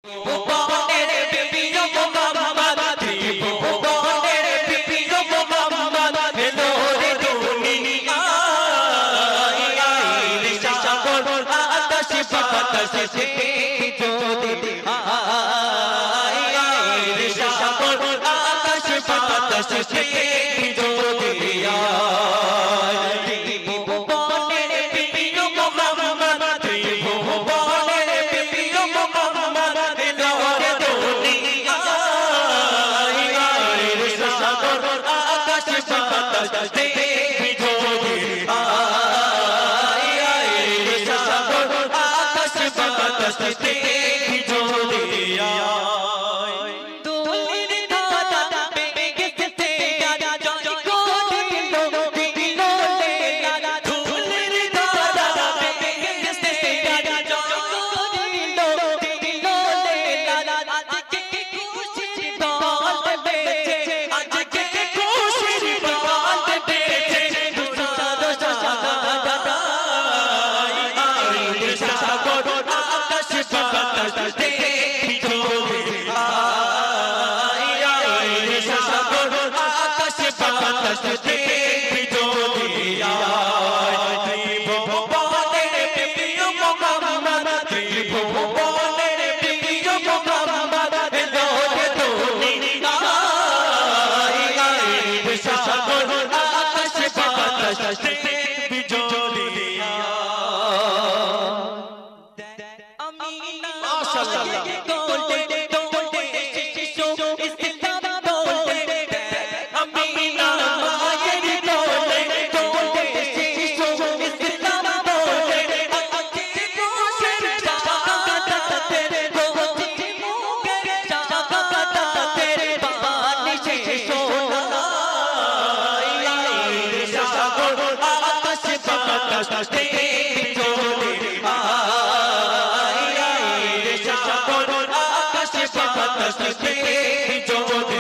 ভুবনের প্রিয় মোহাম্মদ ত্রিভুবনের প্রিয় মোহাম্মদ এলো রে দুনিয়ায় রে সাগর আকাশ বাতাস থেকে যদি রে সাগর আকাশ বাতাস থেকে যদি ত্রিভুবনের প্রিয় মোহাম্মদ ত্রিভুবনের প্রিয় মোহাম্মদ এলো রে দুনিয়ায় রে সাগর আকাশ বাতাস থেকে যদি রে সাগর আকাশ বাতাস থেকে যদি দুলির ধারা বেগেতে গাড়া জয় করিল দিল লেলা দুলির ধারা বেগেতে গাড়া জয় করিল দিল লেলা আজকে খুশির দল বেজে আজকে খুশির দল বেজে দুসার সাগর সাগর আকাশ বাতাস থেকে যদি সাগর আকাশ বাতাস থেকে যদি ত্রিভুবনের প্রিয় মোহাম্মদ ত্রিভুবনের প্রিয় মোহাম্মদ এলো রে দুনিয়ায় সাগর আকাশ বাতাস থেকে যদি মাশাআল্লাহ আকাশ বাতাস থেকে যদি